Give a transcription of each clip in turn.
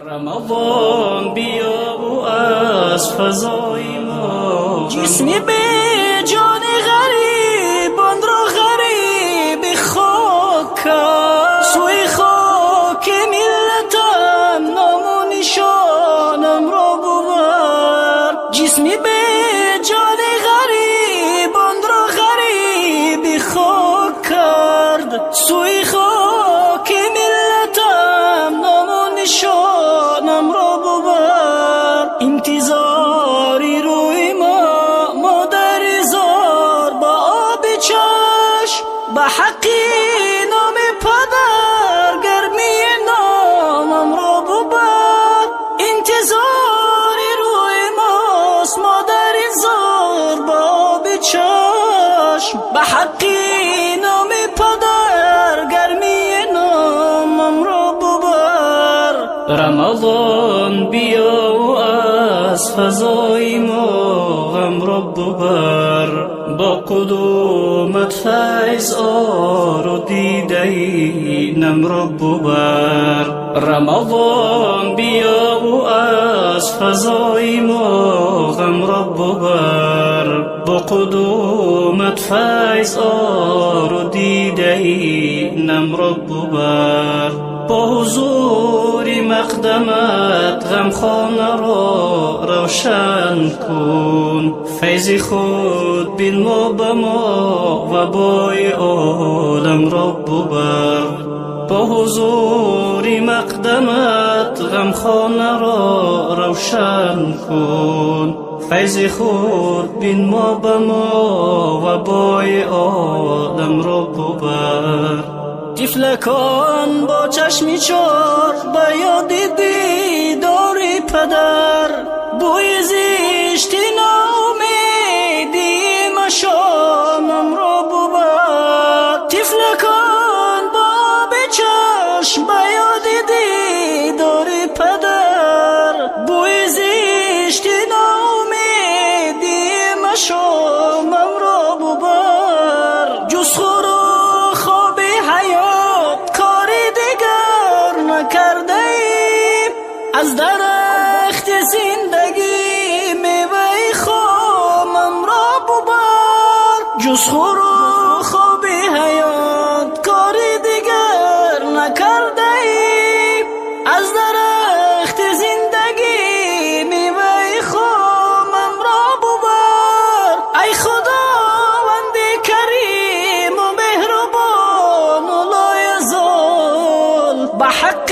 رمضان بیا و از فضای ما جسمی به جان غریب آن را غریب خاک کرد. سوی خاک ملتم نام و نشانم را ببر. جسمی به جان غریب آن را غریب خاک کرد. سوی خاک ملتم نام و نشانم را ببر. انتظاری روی ما مادر زار با آب چشم به حقی نام پدر گرمی نامم را ببر. انتظاری روی ماست مادر زار با آب چشم به حقی نام پدر گرمی نامم را ببر. رمضان بیا و از فضای ما غم را ببر. با قدومت فیض آر و دیده نم را ببر. رمضان بیا و از فضای ما غم را ببر. با قدومت فیض آر و دیده نم را ببر. با حضور مقدمت غمخانه را روشن کن. فیض خود بنما به ما و بای عالم را ببر. با حضور مقدمت غمخانه را روشن کن. فیض خود بنما به ما و بای عالم را ببر. طفلکان با چشمی چار به یاد دیدار پدر. بوی زشت ناامیدی مشامم را ببر. طفلکان با به چشم به یاد دیدار پدر. بوی زشت ناامیدی مشامم را ببر. جز خورو خواب حیات کار دیگر نکرده ایم. از درخت زندگی میوه خامم را ببر. جز خور و خواب حیات کار دیگر نکرده ایم. از درخت زندگی میوه خامم را ببر. ای خداوند کریم و مهربان و لایزال به حق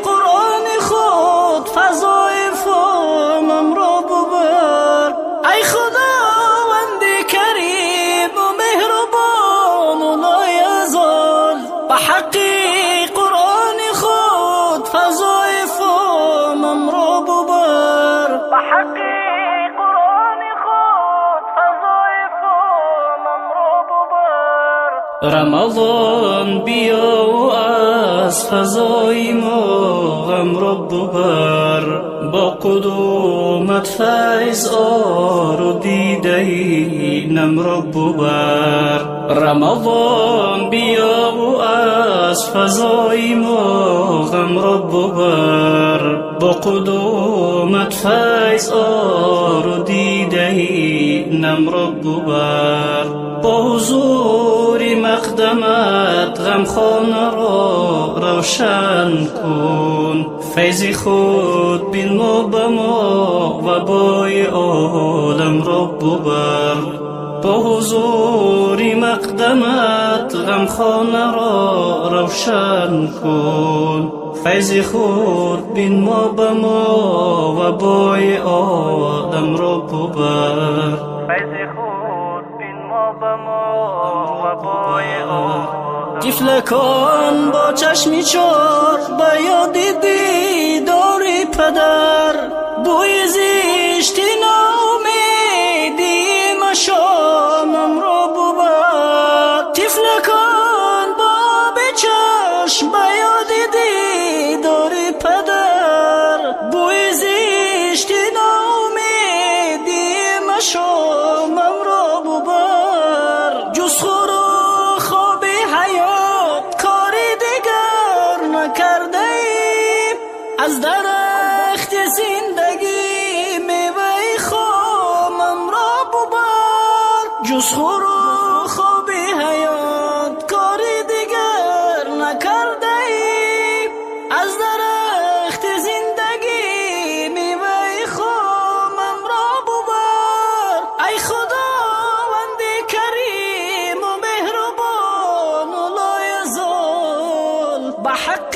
قرآن خود فضای فامم را ببر. ای خداوند کریم و مهربان و لایزال به حق قرآن خود فضای فامم را ببر. به حق قرآن خود فضای فامم را ببر. رمضان بیا و از فضای ما غم را ببر. با قدومت فیض آر و دیده نم را ببر. رمضان بیا و از فضای ما غم را ببر. با قدومت فیض آر و دیده نم را ببر. با حضور مقدمت غمخانه را روشن کن. فیض خود بنما به ما و بای عالم را ببر. با حضور مقدمت غمخانه را روشن کن. فیض خود بنما به ما و بای عالم را ببر. فیض خود بنما به ما و بای عالم. طفلکان با چشمی چار به یاد دیدار پدر. بوی زشت ناامیدی مشامم را ببر. طفلکان با به چشم به یاد دیدار پدر. بوی زشت ناامیدی مشامم را ببر. جز خور و خواب حیات کار دیگر نکرده ایم. درخت زندگی میوه خامم را ببر، جز خور و خواب حیات کاری دیگر نکرده ای. از درخت زندگی میوه خامم را ببر، ای خداوند کریم و مهربان و لایزال، به حق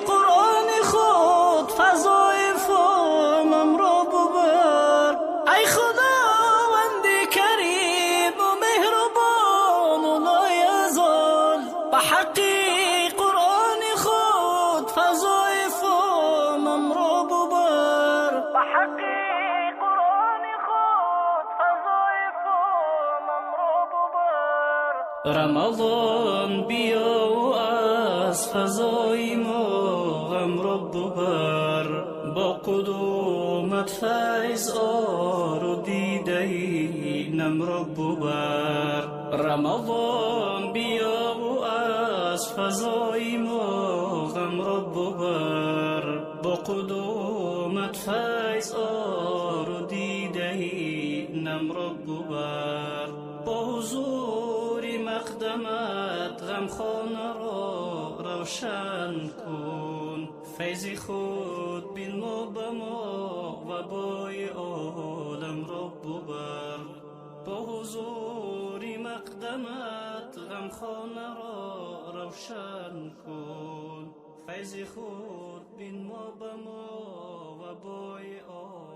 قرآن خود فضای فامم را ببر. ای خداوند کریم و مهربان و لایزال، به حق قرآن خود فضای فامم را ببر. به حق قرآن خود فضای فامم را ببر. رمضان بیا و از فضای ما غم را ببر، با قدومت فیض آر و دیده نم را ببر. رمضان بیا و از فضای ما غم را ببر، با قدومت فیض آر و دیده نم را ببر. با حضور مقدمت غمخانه را روشن کن، فیض خود بین ما به ما و بای عالم را ببر. با حضور مقدمت غمخانه را روشن کن، فیض خود بین ما به ما و بای عالم